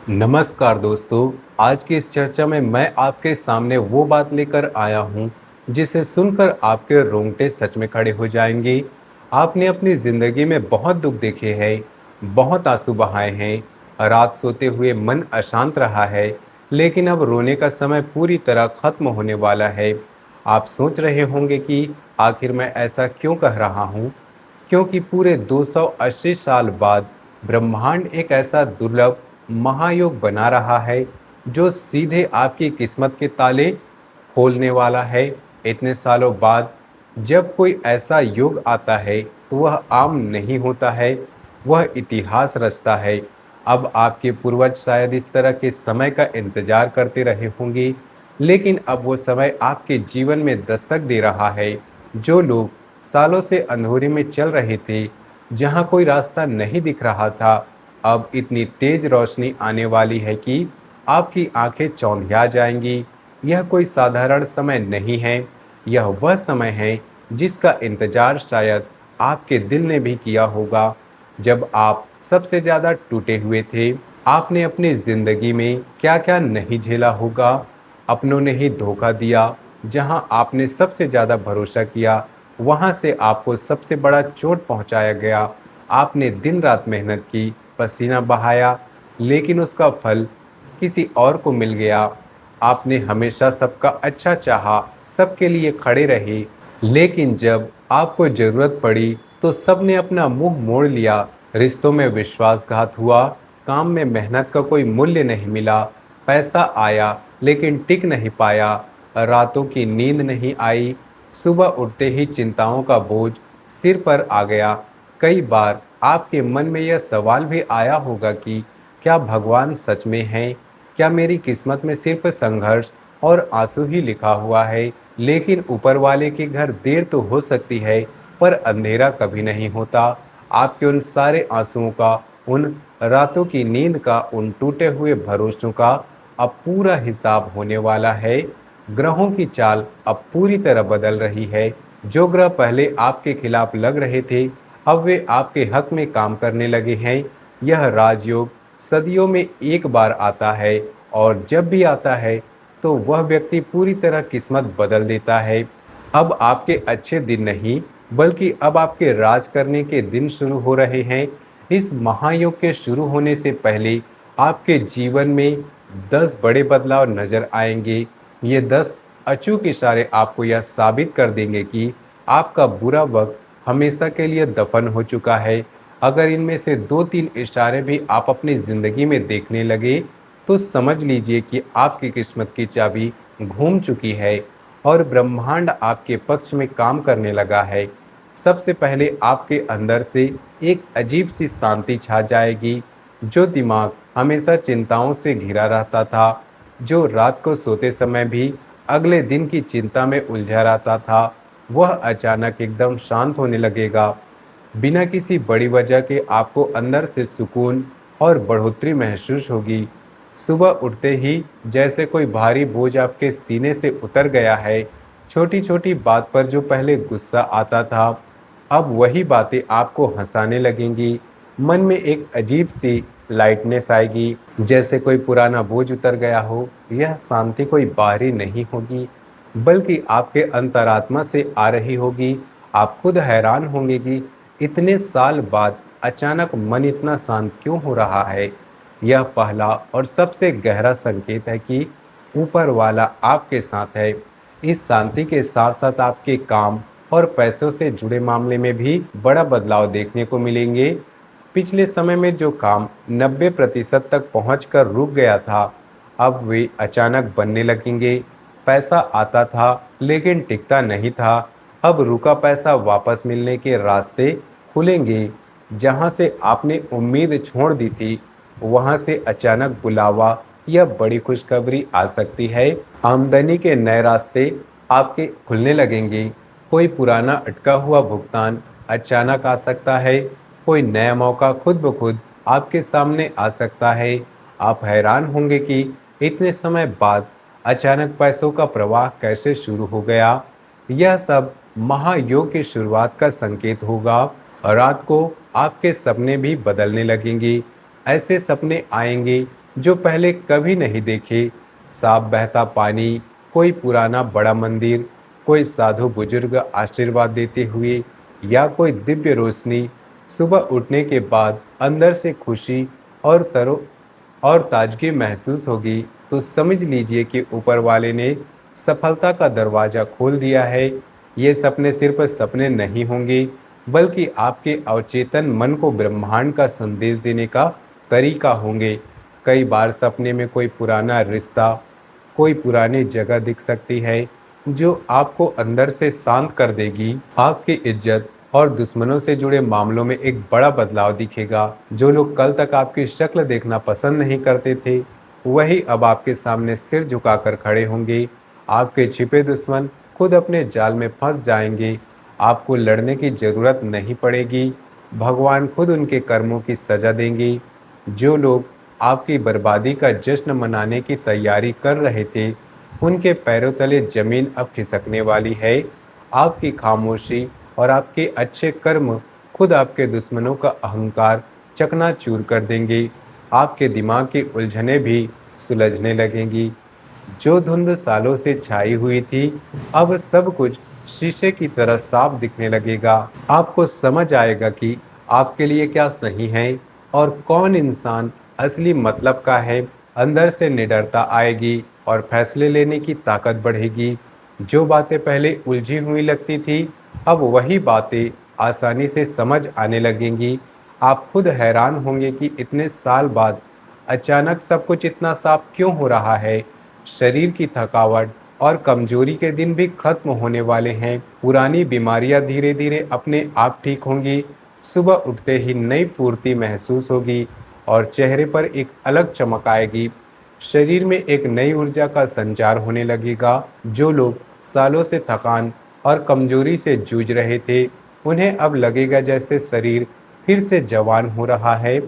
नमस्कार दोस्तों। आज की इस चर्चा में मैं आपके सामने वो बात लेकर आया हूँ जिसे सुनकर आपके रोंगटे सच में खड़े हो जाएंगे। आपने अपनी जिंदगी में बहुत दुख देखे हैं, बहुत आंसू बहाए हैं, रात सोते हुए मन अशांत रहा है, लेकिन अब रोने का समय पूरी तरह खत्म होने वाला है। आप सोच रहे होंगे कि आखिर मैं ऐसा क्यों कह रहा हूँ, क्योंकि पूरे 280 साल बाद ब्रह्मांड एक ऐसा दुर्लभ महायोग बना रहा है जो सीधे आपकी किस्मत के ताले खोलने वाला है। इतने सालों बाद जब कोई ऐसा योग आता है तो वह आम नहीं होता है, वह इतिहास रचता है। अब आपके पूर्वज शायद इस तरह के समय का इंतजार करते रहे होंगे, लेकिन अब वो समय आपके जीवन में दस्तक दे रहा है। जो लोग सालों से अंधेरे में चल रहे थे, जहां कोई रास्ता नहीं दिख रहा था, अब इतनी तेज रोशनी आने वाली है कि आपकी आंखें चौंधिया जाएंगी। यह कोई साधारण समय नहीं है, यह वह समय है जिसका इंतजार शायद आपके दिल ने भी किया होगा। जब आप सबसे ज्यादा टूटे हुए थे, आपने अपनी जिंदगी में क्या क्या नहीं झेला होगा। अपनों ने ही धोखा दिया, जहां आपने सबसे ज्यादा भरोसा किया वहां से आपको सबसे बड़ा चोट पहुंचाया गया। आपने दिन रात मेहनत की, पसीना बहाया, लेकिन उसका फल किसी और को मिल गया। आपने हमेशा सबका अच्छा चाहा, सबके लिए खड़े रहे, लेकिन जब आपको जरूरत पड़ी तो सबने अपना मुंह मोड़ लिया। रिश्तों में विश्वासघात हुआ, काम में मेहनत का कोई मूल्य नहीं मिला, पैसा आया लेकिन टिक नहीं पाया, रातों की नींद नहीं आई, सुबह उठते ही चिंताओं का बोझ सिर पर आ गया। कई बार आपके मन में यह सवाल भी आया होगा कि क्या भगवान सच में है? क्या मेरी किस्मत में सिर्फ संघर्ष और आंसू ही लिखा हुआ है? लेकिन ऊपर वाले के घर देर तो हो सकती है, पर अंधेरा कभी नहीं होता। आपके उन सारे आंसुओं का, उन रातों की नींद का, उन टूटे हुए भरोसों का अब पूरा हिसाब होने वाला है। ग्रहों की चाल अब पूरी तरह बदल रही है। जो ग्रह पहले आपके खिलाफ लग रहे थे, अब वे आपके हक में काम करने लगे हैं। यह राजयोग सदियों में एक बार आता है, और जब भी आता है तो वह व्यक्ति पूरी तरह किस्मत बदल देता है। अब आपके अच्छे दिन नहीं, बल्कि अब आपके राज करने के दिन शुरू हो रहे हैं। इस महायुग के शुरू होने से पहले आपके जीवन में 10 बड़े बदलाव नजर आएंगे। ये 10 अचूक इशारे आपको यह साबित कर देंगे कि आपका बुरा वक्त हमेशा के लिए दफन हो चुका है। अगर इनमें से 2-3 इशारे भी आप अपनी जिंदगी में देखने लगे, तो समझ लीजिए कि आपकी किस्मत की चाबी घूम चुकी है और ब्रह्मांड आपके पक्ष में काम करने लगा है। सबसे पहले आपके अंदर से एक अजीब सी शांति छा जाएगी। जो दिमाग हमेशा चिंताओं से घिरा रहता था, जो रात को सोते समय भी अगले दिन की चिंता में उलझा रहता था, वह अचानक एकदम शांत होने लगेगा। बिना किसी बड़ी वजह के आपको अंदर से सुकून और बढ़ोतरी महसूस होगी। सुबह उठते ही जैसे कोई भारी बोझ आपके सीने से उतर गया है। छोटी छोटी बात पर जो पहले गुस्सा आता था, अब वही बातें आपको हंसाने लगेंगी। मन में एक अजीब सी लाइटनेस आएगी, जैसे कोई पुराना बोझ उतर गया हो। यह शांति कोई बाहरी नहीं होगी, बल्कि आपके अंतरात्मा से आ रही होगी। आप खुद हैरान होंगे कि इतने साल बाद अचानक मन इतना शांत क्यों हो रहा है। यह पहला और सबसे गहरा संकेत है कि ऊपर वाला आपके साथ है। इस शांति के साथ साथ आपके काम और पैसों से जुड़े मामले में भी बड़ा बदलाव देखने को मिलेंगे। पिछले समय में जो काम 90% तक पहुंचकर रुक गया था, अब वे अचानक बनने लगेंगे। पैसा आता था लेकिन टिकता नहीं था, अब रुका पैसा वापस मिलने के रास्ते खुलेंगे। जहां से आपने उम्मीद छोड़ दी थी, वहां से अचानक बुलावा या बड़ी खुशखबरी आ सकती है। आमदनी के नए रास्ते आपके खुलने लगेंगे। कोई पुराना अटका हुआ भुगतान अचानक आ सकता है। कोई नया मौका खुद ब खुद आपके सामने आ सकता है। आप हैरान होंगे कि इतने समय बाद अचानक पैसों का प्रवाह कैसे शुरू हो गया। यह सब महायोग की शुरुआत का संकेत होगा। रात को आपके सपने भी बदलने लगेंगे। ऐसे सपने आएंगे जो पहले कभी नहीं देखे। साफ बहता पानी, कोई पुराना बड़ा मंदिर, कोई साधु बुजुर्ग आशीर्वाद देते हुए, या कोई दिव्य रोशनी। सुबह उठने के बाद अंदर से खुशी और ताजगी महसूस होगी, तो समझ लीजिए कि ऊपर वाले ने सफलता का दरवाजा खोल दिया है। ये सपने सिर्फ सपने नहीं होंगे, बल्कि आपके अवचेतन मन को ब्रह्मांड का संदेश देने का तरीका होंगे। कई बार सपने में कोई पुराना रिश्ता, कोई पुरानी जगह दिख सकती है, जो आपको अंदर से शांत कर देगी। आपकी इज्जत और दुश्मनों से जुड़े मामलों में एक बड़ा बदलाव दिखेगा। जो लोग कल तक आपकी शक्ल देखना पसंद नहीं करते थे, वही अब आपके सामने सिर झुकाकर खड़े होंगे। आपके छिपे दुश्मन खुद अपने जाल में फंस जाएंगे। आपको लड़ने की जरूरत नहीं पड़ेगी, भगवान खुद उनके कर्मों की सजा देंगे। जो लोग आपकी बर्बादी का जश्न मनाने की तैयारी कर रहे थे, उनके पैरों तले जमीन अब खिसकने वाली है। आपकी खामोशी और आपके अच्छे कर्म खुद आपके दुश्मनों का अहंकार चकनाचूर कर देंगे। आपके दिमाग की उलझनें भी सुलझने लगेंगी। जो धुंध सालों से छाई हुई थी, अब सब कुछ शीशे की तरह साफ दिखने लगेगा। आपको समझ आएगा कि आपके लिए क्या सही है और कौन इंसान असली मतलब का है। अंदर से निडरता आएगी और फैसले लेने की ताकत बढ़ेगी। जो बातें पहले उलझी हुई लगती थी, अब वही बातें आसानी से समझ आने लगेंगी। आप खुद हैरान होंगे कि इतने साल बाद अचानक सब कुछ इतना साफ क्यों हो रहा है। शरीर की थकावट और कमजोरी के दिन भी खत्म होने वाले हैं। पुरानी बीमारियां धीरे धीरे अपने आप ठीक होंगी। सुबह उठते ही नई फुर्ती महसूस होगी और चेहरे पर एक अलग चमक आएगी। शरीर में एक नई ऊर्जा का संचार होने लगेगा। जो लोग सालों से थकान और कमजोरी से जूझ रहे थे, उन्हें अब लगेगा जैसे शरीर फिर से जवान हो रहा है।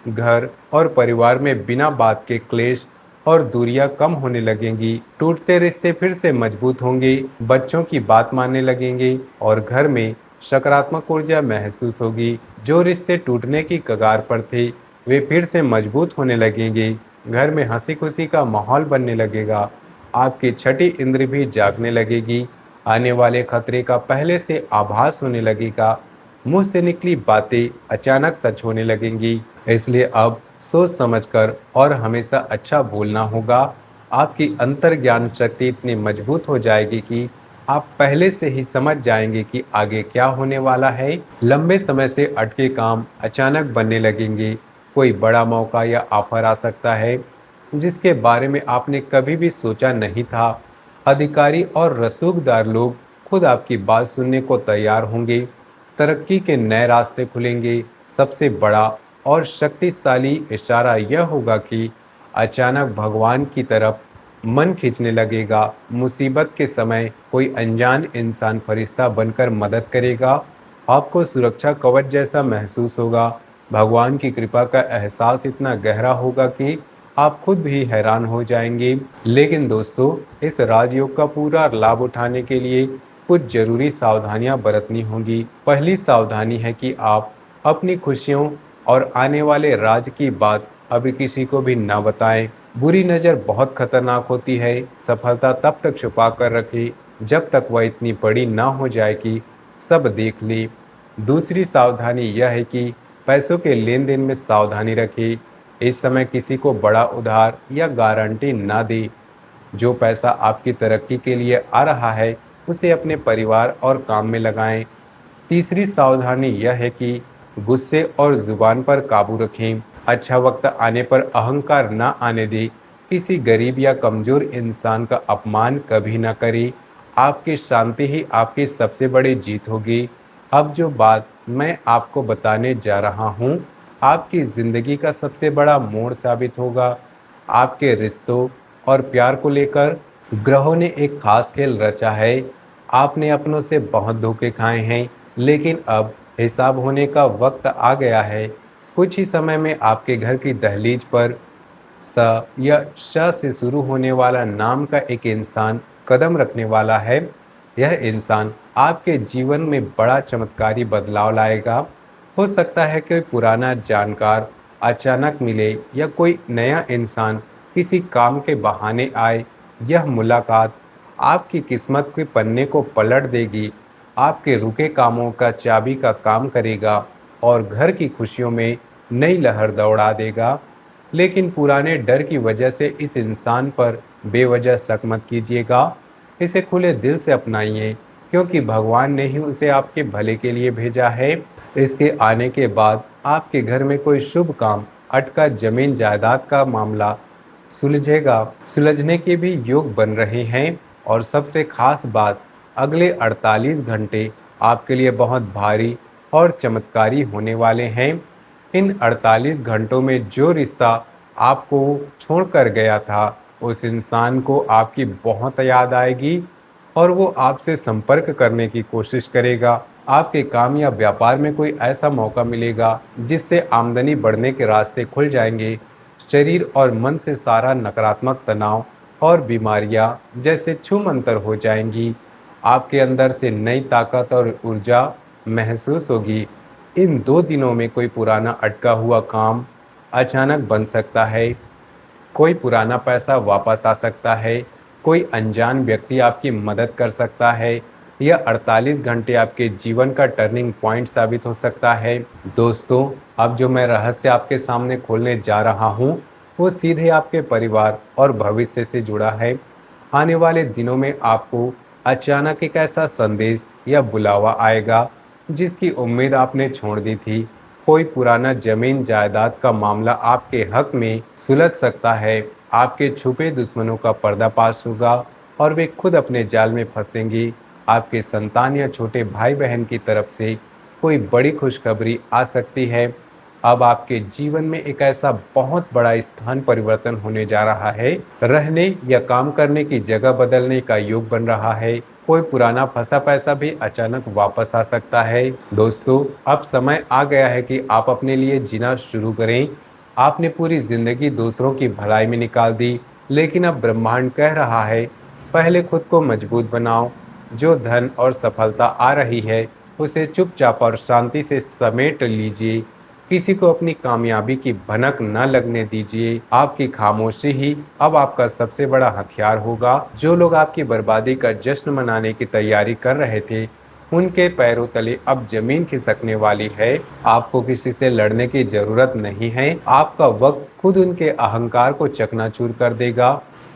घर और परिवार में बिना बात के क्लेश और दूरियां कम होने लगेंगी। टूटते रिश्ते फिर से मजबूत होंगे, बच्चों की बात मानने लगेंगे और घर में सकारात्मक ऊर्जा महसूस होगी। जो रिश्ते टूटने की कगार पर थे, वे फिर से मजबूत होने लगेंगे। घर में हंसी खुशी का माहौल बनने लगेगा। आपकी छठी इंद्र भी जागने लगेगी। आने वाले खतरे का पहले से आभास होने लगेगा। मुंह से निकली बातें अचानक सच होने लगेंगी। इसलिए अब सोच समझकर और हमेशा अच्छा बोलना होगा। आपकी अंतर्ज्ञान शक्ति इतनी मजबूत हो जाएगी कि आप पहले से ही समझ जाएंगे कि आगे क्या होने वाला है। लंबे समय से अटके काम अचानक बनने लगेंगे। कोई बड़ा मौका या ऑफर आ सकता है, जिसके बारे में आपने कभी भी सोचा नहीं था। अधिकारी और रसूखदार लोग खुद आपकी बात सुनने को तैयार होंगे। तरक्की के नए रास्ते खुलेंगे। सबसे बड़ा और शक्तिशाली इशारा यह होगा कि अचानक भगवान की तरफ मन खींचने लगेगा। मुसीबत के समय कोई अनजान इंसान फरिश्ता बनकर मदद करेगा। आपको सुरक्षा कवच जैसा महसूस होगा। भगवान की कृपा का एहसास इतना गहरा होगा कि आप खुद भी हैरान हो जाएंगे। लेकिन दोस्तों, इस राजयोग का पूरा लाभ उठाने के लिए कुछ जरूरी सावधानियां बरतनी होंगी। पहली सावधानी है कि आप अपनी खुशियों और आने वाले राज की बात अभी किसी को भी ना बताएं। बुरी नज़र बहुत खतरनाक होती है। सफलता तब तक छुपा कर रखें जब तक वह इतनी बड़ी ना हो जाए कि सब देख ले। दूसरी सावधानी यह है कि पैसों के लेन देन में सावधानी रखें। इस समय किसी को बड़ा उधार या गारंटी ना दे। जो पैसा आपकी तरक्की के लिए आ रहा है, उसे अपने परिवार और काम में लगाएं। तीसरी सावधानी यह है कि गुस्से और जुबान पर काबू रखें। अच्छा वक्त आने पर अहंकार ना आने दें। किसी गरीब या कमजोर इंसान का अपमान कभी ना करें। आपकी शांति ही आपकी सबसे बड़ी जीत होगी। अब जो बात मैं आपको बताने जा रहा हूँ, आपकी जिंदगी का सबसे बड़ा मोड़ साबित होगा। आपके रिश्तों और प्यार को लेकर ग्रहों ने एक खास खेल रचा है। आपने अपनों से बहुत धोखे खाए हैं, लेकिन अब हिसाब होने का वक्त आ गया है। कुछ ही समय में आपके घर की दहलीज पर स या श से शुरू होने वाला नाम का एक इंसान कदम रखने वाला है। यह इंसान आपके जीवन में बड़ा चमत्कारी बदलाव लाएगा। हो सकता है कि पुराना जानकार अचानक मिले या कोई नया इंसान किसी काम के बहाने आए, यह मुलाकात आपकी किस्मत के पन्ने को पलट देगी, आपके रुके कामों का चाबी का काम करेगा और घर की खुशियों में नई लहर दौड़ा देगा। लेकिन पुराने डर की वजह से इस इंसान पर बेवजह शक मत कीजिएगा। इसे खुले दिल से अपनाइए, क्योंकि भगवान ने ही उसे आपके भले के लिए भेजा है। इसके आने के बाद आपके घर में कोई शुभ काम, अटका जमीन जायदाद का मामला सुलझेगा, सुलझने के भी योग बन रहे हैं। और सबसे खास बात, अगले 48 घंटे आपके लिए बहुत भारी और चमत्कारी होने वाले हैं। इन 48 घंटों में जो रिश्ता आपको छोड़कर गया था, उस इंसान को आपकी बहुत याद आएगी और वो आपसे संपर्क करने की कोशिश करेगा। आपके काम या व्यापार में कोई ऐसा मौका मिलेगा जिससे आमदनी बढ़ने के रास्ते खुल जाएंगे। शरीर और मन से सारा नकारात्मक तनाव और बीमारियां जैसे छूमंतर हो जाएंगी। आपके अंदर से नई ताकत और ऊर्जा महसूस होगी। इन 2 दिनों में कोई पुराना अटका हुआ काम अचानक बन सकता है, कोई पुराना पैसा वापस आ सकता है, कोई अनजान व्यक्ति आपकी मदद कर सकता है, या 48 घंटे आपके जीवन का टर्निंग पॉइंट साबित हो सकता है। दोस्तों, अब जो मैं रहस्य आपके सामने खोलने जा रहा हूँ, वो सीधे आपके परिवार और भविष्य से जुड़ा है। आने वाले दिनों में आपको अचानक एक ऐसा संदेश या बुलावा आएगा जिसकी उम्मीद आपने छोड़ दी थी। कोई पुराना जमीन जायदाद का मामला आपके हक में सुलझ सकता है। आपके छुपे दुश्मनों का पर्दाफाश होगा और वे खुद अपने जाल में फंसेंगी। आपके संतान या छोटे भाई बहन की तरफ से कोई बड़ी खुशखबरी आ सकती है। अब आपके जीवन में एक ऐसा बहुत बड़ा स्थान परिवर्तन होने जा रहा है। रहने या काम करने की जगह बदलने का योग बन रहा है। कोई पुराना फंसा पैसा भी अचानक वापस आ सकता है। दोस्तों, अब समय आ गया है कि आप अपने लिए जीना शुरू करें। आपने पूरी जिंदगी दूसरों की भलाई में निकाल दी, लेकिन अब ब्रह्मांड कह रहा है, पहले खुद को मजबूत बनाओ। जो धन और सफलता आ रही है, उसे चुपचाप और शांति से समेट लीजिए। किसी को अपनी कामयाबी की भनक न लगने दीजिए। आपकी खामोशी ही अब आपका सबसे बड़ा हथियार होगा। जो लोग आपकी बर्बादी का जश्न मनाने की तैयारी कर रहे थे, उनके पैरों तले अब जमीन खिसकने वाली है। आपको किसी से लड़ने की जरूरत नहीं है। आपका वक्त खुद उनके अहंकार को चकनाचूर कर देगा।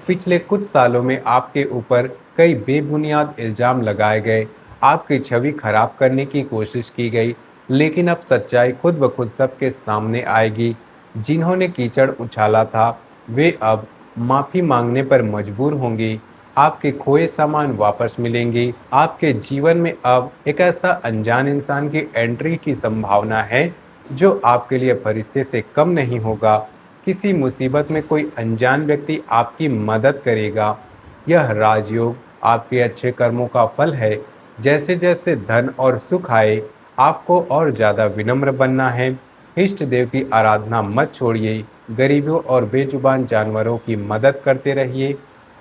पिछले कुछ सालों में आपके ऊपर कई बेबुनियाद इल्जाम लगाए गए, आपकी छवि खराब करने की कोशिश की गई, लेकिन अब सच्चाई खुद ब खुद सबके सामने आएगी। जिन्होंने कीचड़ उछाला था, वे अब माफी मांगने पर मजबूर होंगी। आपके खोए सामान वापस मिलेंगे। आपके जीवन में अब एक ऐसा अनजान इंसान की एंट्री की संभावना है जो आपके लिए फरिश्ते से कम नहीं होगा। किसी मुसीबत में कोई अनजान व्यक्ति आपकी मदद करेगा। यह राजयोग आपके अच्छे कर्मों का फल है। जैसे जैसे धन और सुख आए, आपको और ज़्यादा विनम्र बनना है। इष्ट देव की आराधना मत छोड़िए। गरीबों और बेजुबान जानवरों की मदद करते रहिए।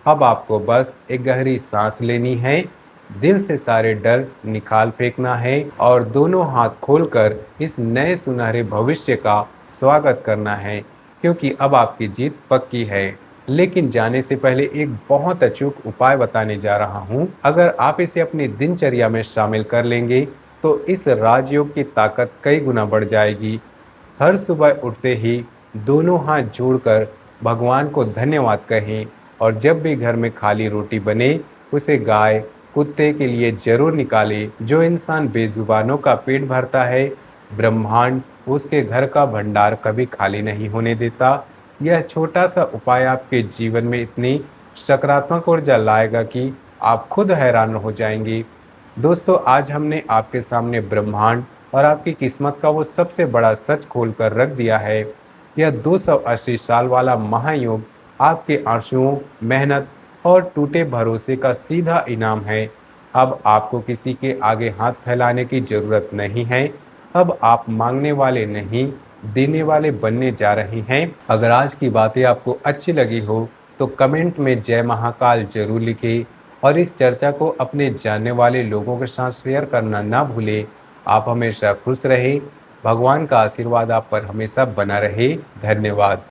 अब आपको बस एक गहरी सांस लेनी है, दिल से सारे डर निकाल फेंकना है और दोनों हाथ खोलकर इस नए सुनहरे भविष्य का स्वागत करना है, क्योंकि अब आपकी जीत पक्की है। लेकिन जाने से पहले एक बहुत अचूक उपाय बताने जा रहा हूँ। अगर आप इसे अपनी दिनचर्या में शामिल कर लेंगे, तो इस राजयोग की ताकत कई गुना बढ़ जाएगी। हर सुबह उठते ही दोनों हाथ जोड़कर भगवान को धन्यवाद कहें, और जब भी घर में खाली रोटी बने, उसे गाय कुत्ते के लिए जरूर निकालें। जो इंसान बेजुबानों का पेट भरता है, ब्रह्मांड उसके घर का भंडार कभी खाली नहीं होने देता। यह छोटा सा उपाय आपके जीवन में इतनी सकारात्मक ऊर्जा लाएगा कि आप खुद हैरान हो जाएंगे। दोस्तों, आज हमने आपके सामने ब्रह्मांड और आपकी किस्मत का वो सबसे बड़ा सच खोल कर रख दिया है। यह 280 साल वाला महायोग आपके आंसुओं, मेहनत और टूटे भरोसे का सीधा इनाम है। अब आपको किसी के आगे हाथ फैलाने की जरूरत नहीं है। अब आप मांगने वाले नहीं, देने वाले बनने जा रहे हैं। अगर आज की बातें आपको अच्छी लगी हो, तो कमेंट में जय महाकाल जरूर लिखें और इस चर्चा को अपने जानने वाले लोगों के साथ शेयर करना ना भूलें। आप हमेशा खुश रहें, भगवान का आशीर्वाद आप पर हमेशा बना रहे। धन्यवाद।